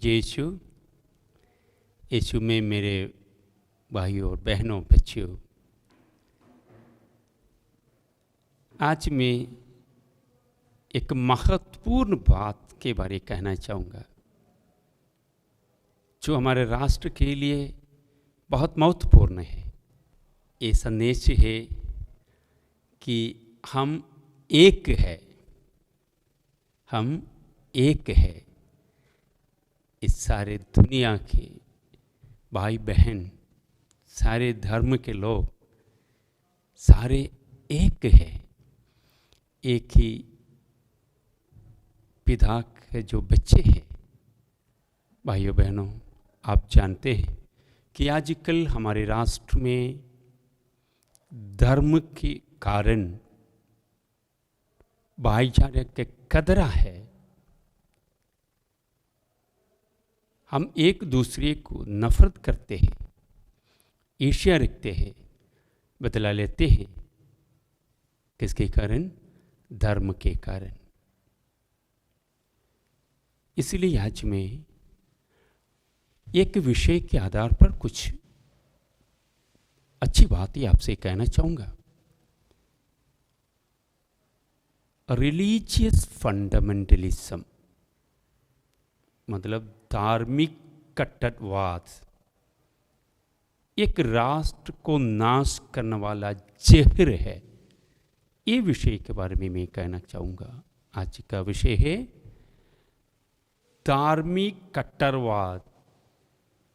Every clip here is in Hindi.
यीशु यीशु में मेरे भाइयों और बहनों बच्चियों, आज मैं एक महत्वपूर्ण बात के बारे में कहना चाहूँगा जो हमारे राष्ट्र के लिए बहुत महत्वपूर्ण है। ये संदेश है कि हम एक है, हम एक है। इस सारे दुनिया के भाई बहन, सारे धर्म के लोग सारे एक है। एक ही पिता के जो बच्चे हैं। भाइयों बहनों, आप जानते हैं कि आजकल हमारे राष्ट्र में धर्म के कारण भाईचारे के कदरा है। हम एक दूसरे को नफरत करते हैं, ईर्ष्या रखते हैं, बदला लेते हैं। किसके कारण? धर्म के कारण। इसलिए आज मैं एक विषय के आधार पर कुछ अच्छी बातें आपसे कहना चाहूँगा। रिलीजियस फंडामेंटलिज्म मतलब धार्मिक कट्टरवाद एक राष्ट्र को नाश करने वाला जहर है। ये विषय के बारे में मैं कहना चाहूँगा। आज का विषय है धार्मिक कट्टरवाद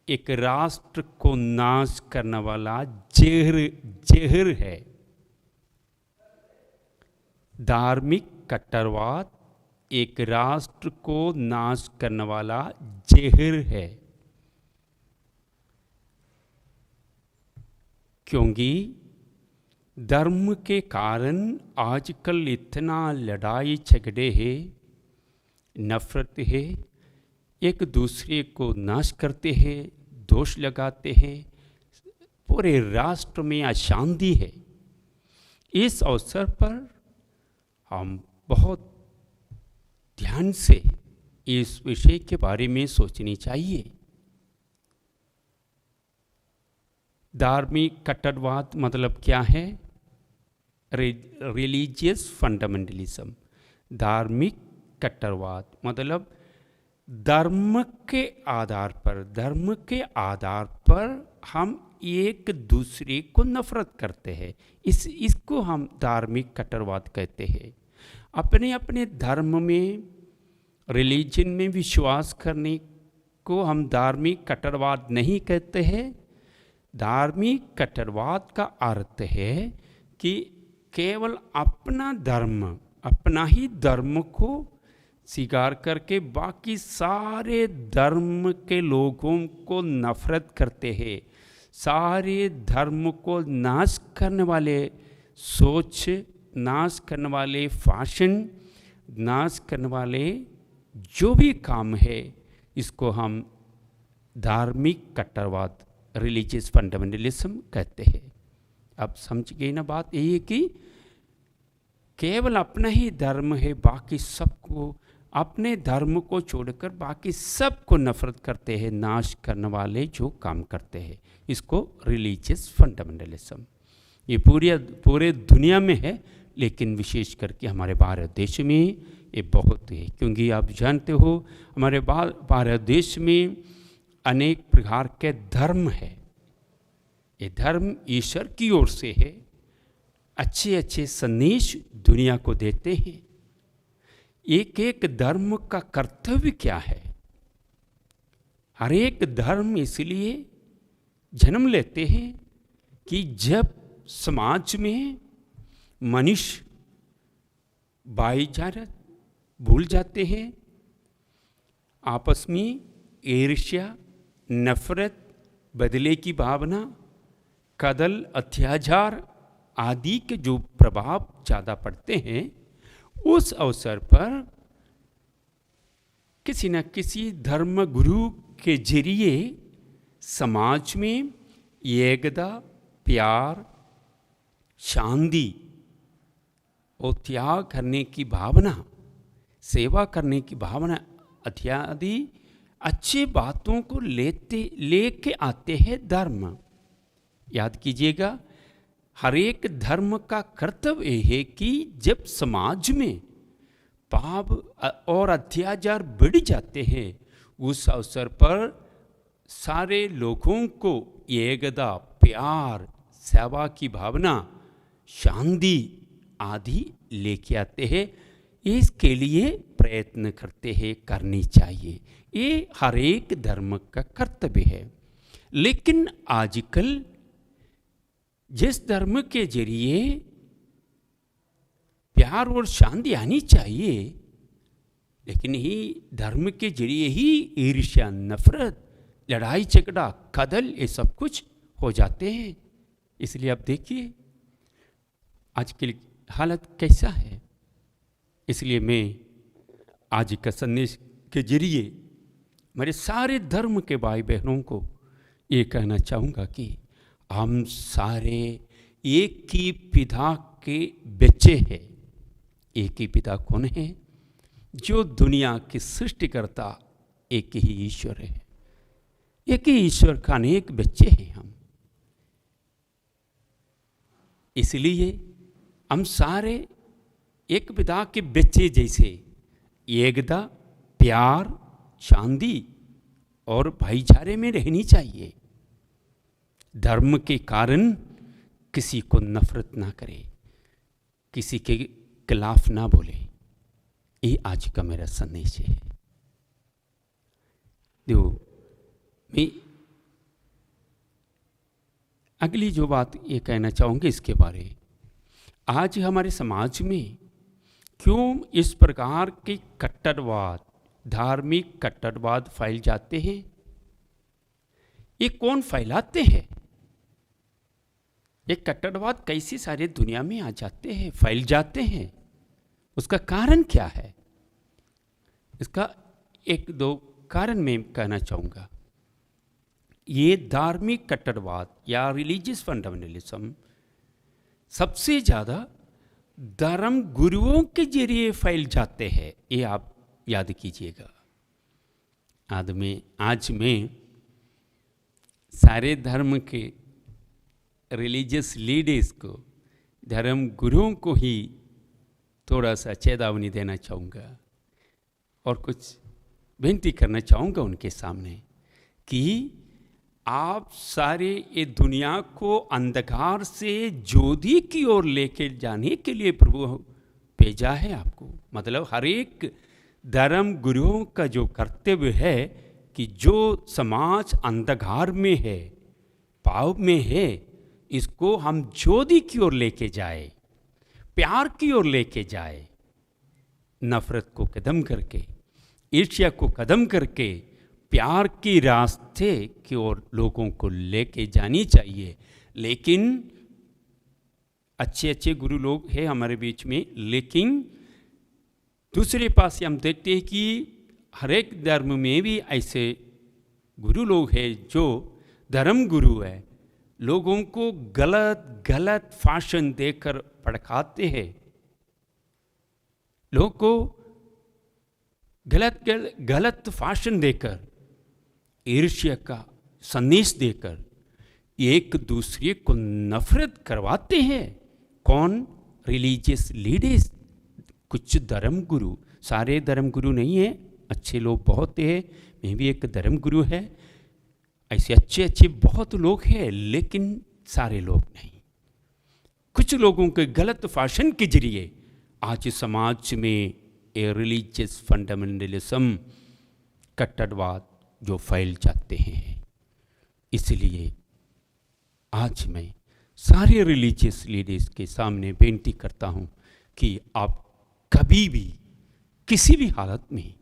एक राष्ट्र को नाश करने वाला जहर है। धार्मिक कट्टरवाद एक राष्ट्र को नाश करने वाला जहर है, क्योंकि धर्म के कारण आजकल इतना लड़ाई झगड़े है, नफरत है, एक दूसरे को नाश करते हैं, दोष लगाते हैं, पूरे राष्ट्र में अशांति है। इस अवसर पर हम बहुत ध्यान से इस विषय के बारे में सोचनी चाहिए। धार्मिक कट्टरवाद मतलब क्या है? Religious fundamentalism. धार्मिक कट्टरवाद मतलब धर्म के आधार पर हम एक दूसरे को नफरत करते हैं। इसको हम धार्मिक कट्टरवाद कहते हैं। अपने अपने धर्म में, रिलीजन में विश्वास करने को हम धार्मिक कट्टरवाद नहीं कहते हैं। धार्मिक कट्टरवाद का अर्थ है कि केवल अपना धर्म, अपना ही धर्म को स्वीकार करके बाकी सारे धर्म के लोगों को नफरत करते हैं। सारे धर्म को नाश करने वाले सोच, नाश करने वाले फैशन, नाश करने वाले जो भी काम है, इसको हम धार्मिक कट्टरवाद, रिलीजियस फंडामेंटलिज्म कहते हैं। अब समझ गए ना बात? यही है कि केवल अपना ही धर्म है, बाकी सबको, अपने धर्म को छोड़कर बाकी सबको नफरत करते हैं, नाश करने वाले जो काम करते हैं, इसको रिलीजियस फंडामेंटलिज्म। ये पूरे दुनिया में है, लेकिन विशेष करके हमारे भारत देश में ये बहुत है। क्योंकि आप जानते हो हमारे भारत देश में अनेक प्रकार के धर्म है। ये धर्म ईश्वर की ओर से है, अच्छे अच्छे संदेश दुनिया को देते हैं। एक एक धर्म का कर्तव्य क्या है? हर एक धर्म इसलिए जन्म लेते हैं कि जब समाज में मनुष्य भाईचारा भूल जाते हैं, आपस में ईर्ष्या, नफरत, बदले की भावना, कत्ल, अत्याचार आदि के जो प्रभाव ज़्यादा पड़ते हैं, उस अवसर पर किसी न किसी धर्म गुरु के जरिए समाज में एकता, प्यार, शांति और त्याग करने की भावना, सेवा करने की भावना इत्यादि अच्छी बातों को लेके आते हैं धर्म। याद कीजिएगा, हर एक धर्म का कर्तव्य है कि जब समाज में पाप और अत्याचार बढ़ जाते हैं, उस अवसर पर सारे लोगों को एकता, प्यार, सेवा की भावना, शांति आदि लेके आते हैं। इसके लिए प्रयत्न करते हैं, करनी चाहिए। ये हर एक धर्म का कर्तव्य है। लेकिन आजकल जिस धर्म के जरिए प्यार और शांति आनी चाहिए, लेकिन ही धर्म के जरिए ही ईर्ष्या, नफरत, लड़ाई झगड़ा, कत्ल, ये सब कुछ हो जाते हैं। इसलिए आप देखिए आज की हालत कैसा है। इसलिए मैं आज का संदेश के जरिए मेरे सारे धर्म के भाई बहनों को ये कहना चाहूँगा कि हम सारे एक ही पिता के बच्चे हैं। एक ही पिता कौन है? जो दुनिया की सृष्टिकर्ता एक ही ईश्वर है। एक ही ईश्वर का अनेक बच्चे हैं हम। इसलिए हम सारे एक पिता के बच्चे जैसे एकता, प्यार, शांति और भाईचारे में रहनी चाहिए। धर्म के कारण किसी को नफरत ना करे, किसी के खिलाफ ना बोले। ये आज का मेरा संदेश है। देखो, मैं अगली जो बात ये कहना चाहूँगी इसके बारे, आज हमारे समाज में क्यों इस प्रकार के कट्टरवाद, धार्मिक कट्टरवाद फैल जाते हैं? ये कौन फैलाते हैं? ये कट्टरवाद कैसे सारे दुनिया में आ जाते हैं, फैल जाते हैं? उसका कारण क्या है? इसका एक दो कारण मैं कहना चाहूँगा। ये धार्मिक कट्टरवाद या रिलीजियस फंडामेंटलिज्म सबसे ज़्यादा धर्म गुरुओं के जरिए फैल जाते हैं। ये आप याद कीजिएगा। आज में सारे धर्म के रिलीजियस लीडर्स को, धर्म गुरुओं को ही थोड़ा सा चेतावनी देना चाहूँगा और कुछ विनती करना चाहूँगा उनके सामने कि आप सारे ये दुनिया को अंधकार से ज्योति की ओर लेके जाने के लिए प्रभु भेजा है आपको। मतलब हर एक धर्म गुरुओं का जो कर्तव्य है कि जो समाज अंधकार में है, पाप में है, इसको हम ज्योति की ओर लेके जाए, प्यार की ओर लेके जाए, नफरत को खत्म करके, ईर्ष्या को खत्म करके प्यार की रास्ते की ओर लोगों को लेके जानी चाहिए। लेकिन अच्छे अच्छे गुरु लोग हैं हमारे बीच में, लेकिन दूसरे पास हम देखते हैं कि हर एक धर्म में भी ऐसे गुरु लोग हैं जो धर्म गुरु है, लोगों को गलत गलत भाषण देकर भड़काते हैं, लोगों को गलत भाषण देकर, ईर्ष्या का संदेश देकर एक दूसरे को नफरत करवाते हैं। कौन? रिलीजियस लीडर्स, कुछ धर्म गुरु। सारे धर्म गुरु नहीं है, अच्छे लोग बहुत हैं, मैं भी एक धर्म गुरु है, ऐसे अच्छे अच्छे बहुत लोग हैं, लेकिन सारे लोग नहीं। कुछ लोगों के गलत भाषण के जरिए आज समाज में ये रिलीजियस फंडामेंटलिज्म, कट्टरवाद जो फैल जाते हैं। इसलिए आज मैं सारे रिलीजियस लीडर्स के सामने बेनती करता हूं कि आप कभी भी किसी भी हालत में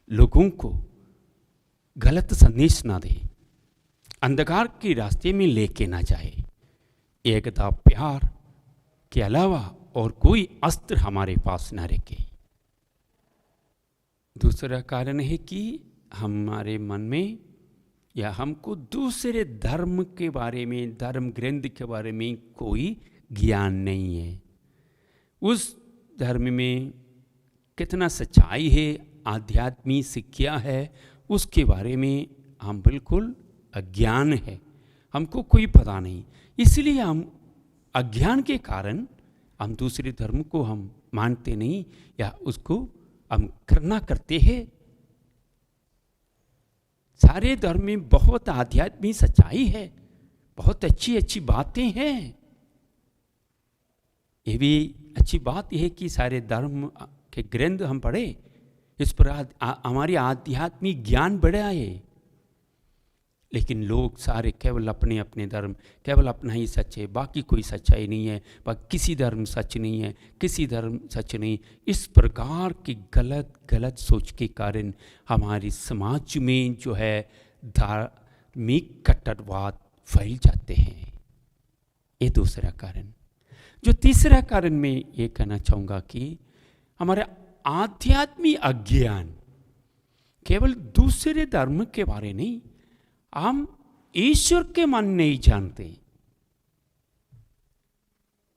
लोगों को गलत संदेश ना दें, अंधकार के रास्ते में लेके ना जाए। एकता, प्यार के अलावा और कोई अस्त्र हमारे पास ना रखे। दूसरा कारण है कि हमारे मन में या हमको दूसरे धर्म के बारे में, धर्म ग्रंथ के बारे में कोई ज्ञान नहीं है। उस धर्म में कितना सच्चाई है, आध्यात्मिक शिक्षा है, उसके बारे में हम बिल्कुल अज्ञान है, हमको कोई पता नहीं। इसलिए हम अज्ञान के कारण हम दूसरे धर्म को हम मानते नहीं या उसको हम करना करते हैं। सारे धर्म में बहुत आध्यात्मिक सच्चाई है, बहुत अच्छी अच्छी बातें हैं। ये भी अच्छी बात यह है कि सारे धर्म के ग्रंथ हम पढ़े, इस पर हमारी आध्यात्मिक ज्ञान बढ़ा है। लेकिन लोग सारे केवल अपने अपने धर्म, केवल अपना ही सच है, बाकी कोई सच्चाई नहीं है, बाकी किसी धर्म सच नहीं है, किसी धर्म सच नहीं। इस प्रकार की गलत गलत सोच के कारण हमारे समाज में जो है धार्मिक कट्टरवाद फैल जाते हैं। ये दूसरा कारण। जो तीसरा कारण मैं ये कहना चाहूँगा कि हमारा आध्यात्मिक अज्ञान केवल दूसरे धर्म के बारे नहीं, हम ईश्वर के मन नहीं जानते।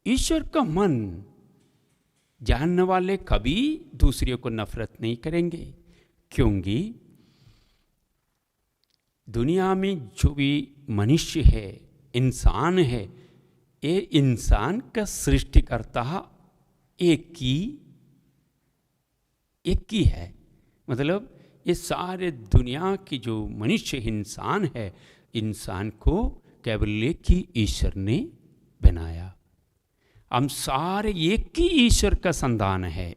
ईश्वर का मन जानने वाले कभी दूसरे को नफरत नहीं करेंगे, क्योंकि दुनिया में जो भी मनुष्य है, इंसान है, ये इंसान का सृष्टिकर्ता एक ही है। मतलब ये सारे दुनिया की जो मनुष्य इंसान है, इंसान को केवल एक ही ईश्वर ने बनाया। हम सारे एक ही ईश्वर का संतान है,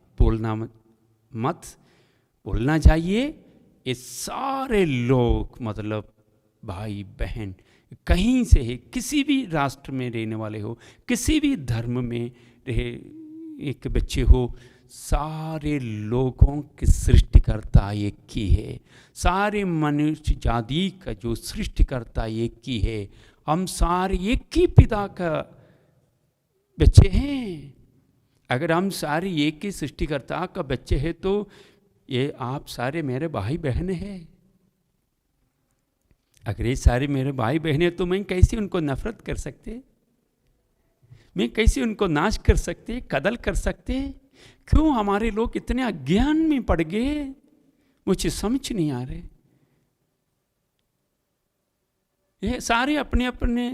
बोलना चाहिए। ये सारे लोग मतलब भाई बहन कहीं से है, किसी भी राष्ट्र में रहने वाले हो, किसी भी धर्म में रहे एक बच्चे हो, सारे लोगों के सृष्टिकर्ता एक ही है। सारे मनुष्य जाति का जो सृष्टिकर्ता एक ही है। हम सारे एक ही पिता का बच्चे हैं। अगर हम सारे एक ही सृष्टिकर्ता का बच्चे हैं तो ये आप सारे मेरे भाई बहन हैं। अगर ये सारे मेरे भाई बहन हैं तो मैं कैसे उनको नफरत कर सकते, मैं कैसे उनको नाश कर सकते, कत्ल कर सकते? क्यों हमारे लोग इतने अज्ञान में पड़ गए, मुझे समझ नहीं आ रहे। ये सारे अपने अपने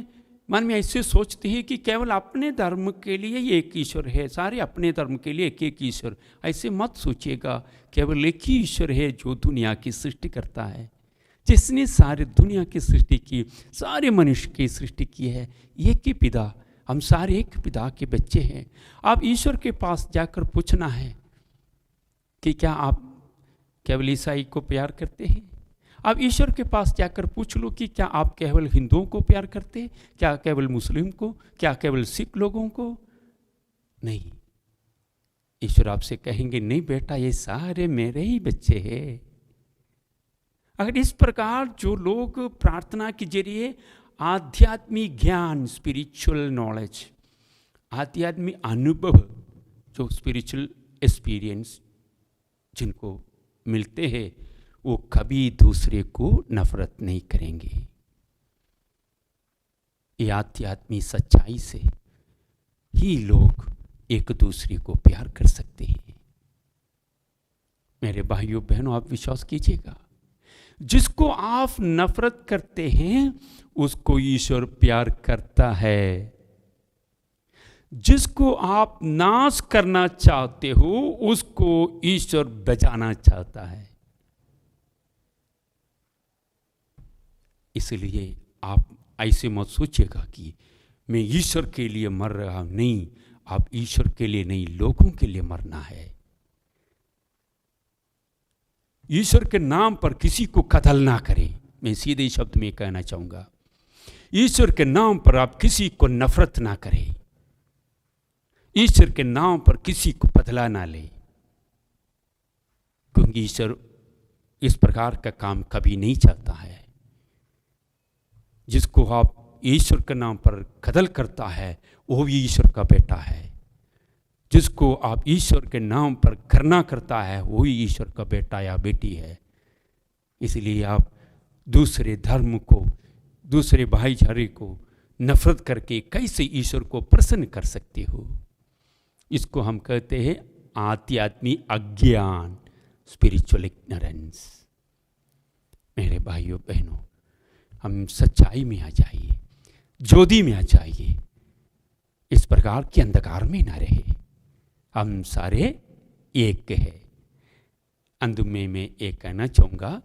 मन में ऐसे सोचते हैं कि केवल अपने धर्म के लिए एक ईश्वर है, सारे अपने धर्म के लिए एक एक ईश्वर। ऐसे मत सोचिएगा, केवल एक ही ईश्वर है जो दुनिया की सृष्टि करता है, जिसने सारे दुनिया की सृष्टि की, सारे मनुष्य की सृष्टि की है। एक ही पिता, हम सारे एक पिता के बच्चे हैं। आप ईश्वर के पास जाकर पूछना है कि क्या आप केवल ईसाई को प्यार करते हैं? आप ईश्वर के पास जाकर पूछ लो कि क्या आप केवल हिंदुओं को प्यार करते हैं, क्या केवल मुस्लिम को, क्या केवल सिख लोगों को? नहीं, ईश्वर आपसे कहेंगे नहीं बेटा, ये सारे मेरे ही बच्चे हैं। अगर इस प्रकार जो लोग प्रार्थना के जरिए आध्यात्मिक ज्ञान, स्पिरिचुअल नॉलेज, आध्यात्मिक अनुभव, जो स्पिरिचुअल एक्सपीरियंस जिनको मिलते हैं, वो कभी दूसरे को नफरत नहीं करेंगे। ये आध्यात्मिक सच्चाई से ही लोग एक दूसरे को प्यार कर सकते हैं। मेरे भाइयों बहनों, आप विश्वास कीजिएगा, जिसको आप नफरत करते हैं उसको ईश्वर प्यार करता है। जिसको आप नाश करना चाहते हो उसको ईश्वर बचाना चाहता है। इसलिए आप ऐसे मत सोचिएगा कि मैं ईश्वर के लिए मर रहा हूं। नहीं, आप ईश्वर के लिए नहीं, लोगों के लिए मरना है। ईश्वर के नाम पर किसी को कत्ल ना करें। मैं सीधे शब्द में कहना चाहूंगा, ईश्वर के नाम पर आप किसी को नफरत ना करें। ईश्वर के नाम पर किसी को बदला ना ले, क्योंकि ईश्वर इस प्रकार का काम कभी नहीं चाहता है। जिसको आप ईश्वर के नाम पर कत्ल करता है वो भी ईश्वर का बेटा है। जिसको आप ईश्वर के नाम पर करना करता है वही ईश्वर का बेटा या बेटी है। इसलिए आप दूसरे धर्म को, दूसरे भाईचारे को नफरत करके कैसे ईश्वर को प्रसन्न कर सकते हो? इसको हम कहते हैं आध्यात्मिक अज्ञान, स्पिरिचुअल इग्नोरेंस। मेरे भाइयों बहनों, हम सच्चाई में आ जाइए, ज्योति में आ जाइए, इस प्रकार के अंधकार में ना रहे। हम सारे एक हैं। अंत में मैं ये कहना चाहूँगा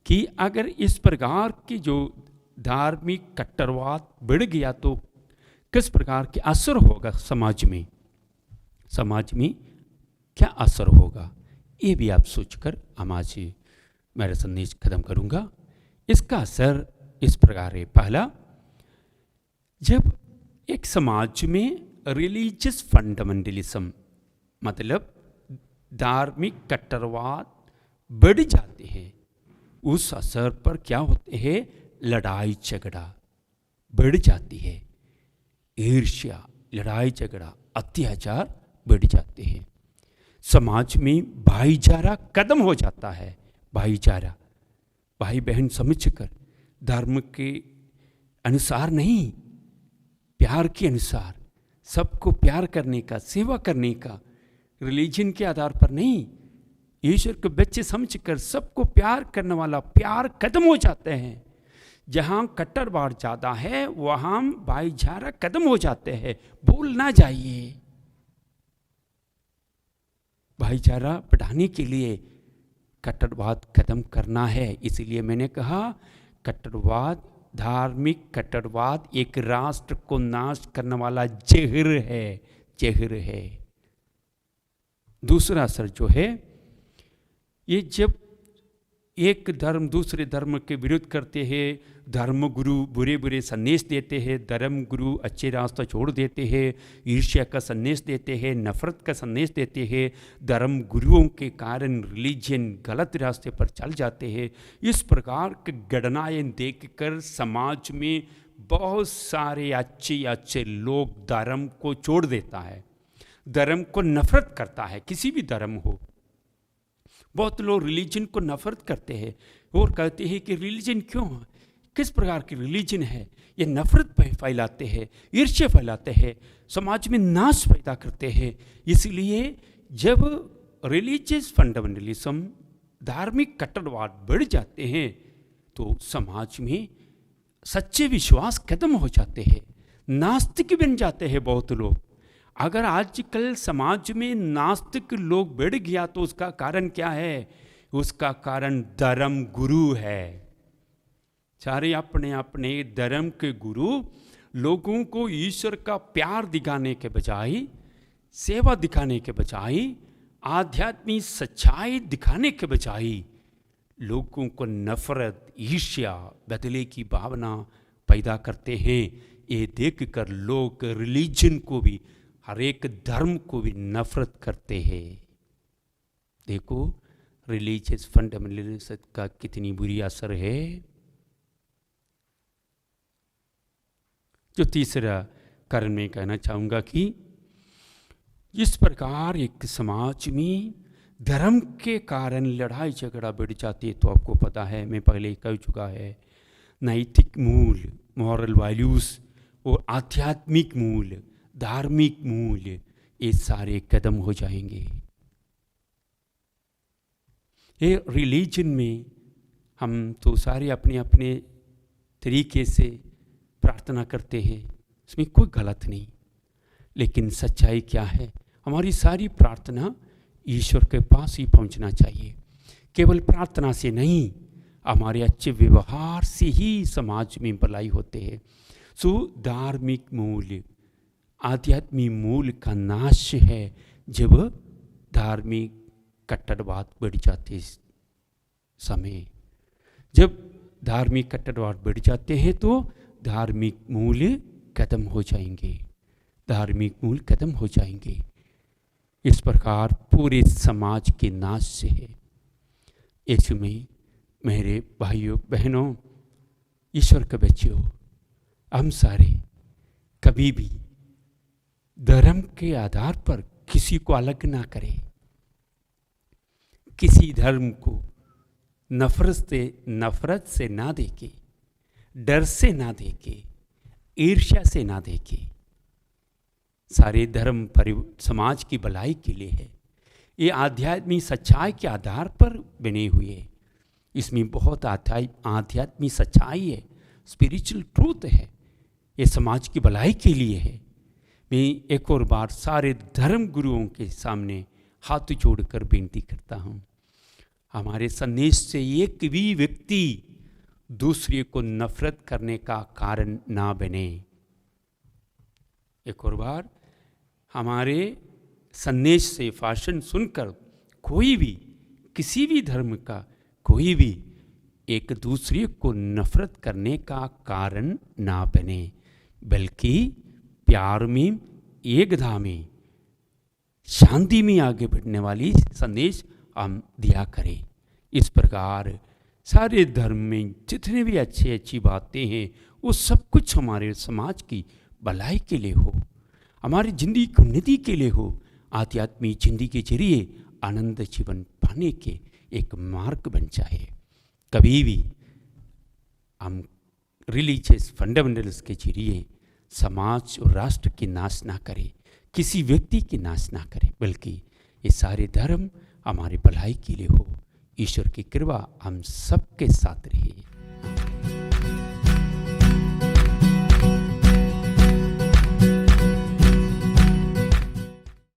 कि अगर इस प्रकार की जो धार्मिक कट्टरवाद बढ़ गया तो किस प्रकार के असर होगा समाज में, समाज में क्या असर होगा, ये भी आप सोचकर हम आज मेरा संदेश खत्म करूँगा। इसका असर इस प्रकार है। पहला, जब एक समाज में रिलीजियस फंडामेंटलिज्म मतलब धार्मिक कट्टरवाद बढ़ जाते हैं, उस असर पर क्या होते हैं, लड़ाई झगड़ा बढ़ जाती है, ईर्ष्या, लड़ाई झगड़ा, अत्याचार बढ़ जाते हैं। समाज में भाईचारा खत्म हो जाता है। भाईचारा, भाई बहन समझकर धर्म के अनुसार नहीं, प्यार के अनुसार, सबको प्यार करने का, सेवा करने का, रिलीजन के आधार पर नहीं, ईश्वर के बच्चे समझकर सबको प्यार करने वाला प्यार खत्म हो जाते हैं। जहाँ कट्टरवाद ज़्यादा है वहाँ भाईचारा खत्म हो जाते हैं। भूल ना जाइए, भाईचारा बढ़ाने के लिए कट्टरवाद खत्म करना है। इसलिए मैंने कहा कट्टरवाद, धार्मिक कट्टरवाद एक राष्ट्र को नाश करने वाला जहर है, जहर है। दूसरा असर जो है, ये जब एक धर्म दूसरे धर्म के विरुद्ध करते हैं, धर्म गुरु बुरे बुरे संदेश देते हैं, धर्म गुरु अच्छे रास्ता छोड़ देते हैं, ईर्ष्या का संदेश देते हैं, नफरत का संदेश देते हैं, धर्म गुरुओं के कारण रिलीजन गलत रास्ते पर चल जाते हैं। इस प्रकार की घटनाएं देखकर समाज में बहुत सारे अच्छे अच्छे लोग धर्म को छोड़ देता है, धर्म को नफरत करता है, किसी भी धर्म हो। बहुत लोग रिलीजन को नफरत करते हैं और कहते हैं कि रिलीजन क्यों है, किस प्रकार की रिलीजन है, ये नफरत फैलाते हैं, ईर्ष्या फैलाते हैं, समाज में नाश पैदा करते हैं। इसलिए जब रिलीजियस फंडामेंटलिज्म, धार्मिक कट्टरवाद बढ़ जाते हैं तो समाज में सच्चे विश्वास खत्म हो जाते हैं, नास्तिक बन जाते हैं बहुत लोग। अगर आजकल समाज में नास्तिक लोग बढ़ गया तो उसका कारण क्या है, उसका कारण धर्म गुरु है। सारे अपने अपने धर्म के गुरु लोगों को ईश्वर का प्यार दिखाने के बजाय, सेवा दिखाने के बजाय, आध्यात्मिक सच्चाई दिखाने के बजाय लोगों को नफरत, ईर्ष्या, बदले की भावना पैदा करते हैं। ये देखकर लोग रिलीजन को भी, हर एक धर्म को भी नफरत करते हैं। देखो रिलीजियस फंडामेंटलिज्म का कितनी बुरी असर है। जो तीसरा कारण मैं कहना चाहूँगा कि इस प्रकार एक समाज में धर्म के कारण लड़ाई झगड़ा बढ़ जाती है तो आपको पता है, मैं पहले ही कह चुका है, नैतिक मूल्य, मॉरल वैल्यूज़ और आध्यात्मिक मूल्य, धार्मिक मूल्य, ये सारे खत्म हो जाएंगे। ये रिलीजन में हम तो सारे अपने अपने तरीके से प्रार्थना करते हैं, इसमें कोई गलत नहीं, लेकिन सच्चाई क्या है, हमारी सारी प्रार्थना ईश्वर के पास ही पहुंचना चाहिए। केवल प्रार्थना से नहीं, हमारे अच्छे व्यवहार से ही समाज में भलाई होते हैं। सो धार्मिक मूल्य, आध्यात्मिक मूल्य का नाश है जब धार्मिक कट्टरवाद बढ़ जाते समय। जब धार्मिक कट्टरवाद बढ़ जाते हैं तो धार्मिक मूल्य खत्म हो जाएंगे, धार्मिक मूल्य खत्म हो जाएंगे। इस प्रकार पूरे समाज के नाश से है। इसमें मेरे भाइयों बहनों, ईश्वर के बच्चों, हम सारे कभी भी धर्म के आधार पर किसी को अलग ना करें, किसी धर्म को नफरत से ना देखे, डर से ना देखे, ईर्ष्या से ना देखे। सारे धर्म समाज की भलाई के लिए है। ये आध्यात्मिक सच्चाई के आधार पर बने हुए, इसमें बहुत आध्यात्मिक सच्चाई है, स्पिरिचुअल ट्रूथ है, ये समाज की भलाई के लिए है। मैं एक और बार सारे धर्म गुरुओं के सामने हाथ जोड़कर बेनती करता हूँ, हमारे संदेश से एक भी व्यक्ति दूसरे को नफरत करने का कारण ना बने। एक और बार हमारे संदेश से भाषण सुनकर कोई भी, किसी भी धर्म का कोई भी एक दूसरे को नफरत करने का कारण ना बने, बल्कि प्यार में, एकता में, शांति में आगे बढ़ने वाली संदेश हम दिया करें। इस प्रकार सारे धर्म में जितने भी अच्छी बातें हैं वो सब कुछ हमारे समाज की भलाई के लिए हो, हमारी जिंदगी की उन्नति के लिए हो, आध्यात्मिक जिंदगी के जरिए आनंद जीवन पाने के एक मार्ग बन जाए। कभी भी हम रिलीजियस फंडामेंटल्स के जरिए समाज और राष्ट्र की नाश ना करें, किसी व्यक्ति की नाश ना करें, बल्कि ये सारे धर्म हमारी भलाई के लिए हो। ईश्वर की कृपा हम सबके साथ रहे।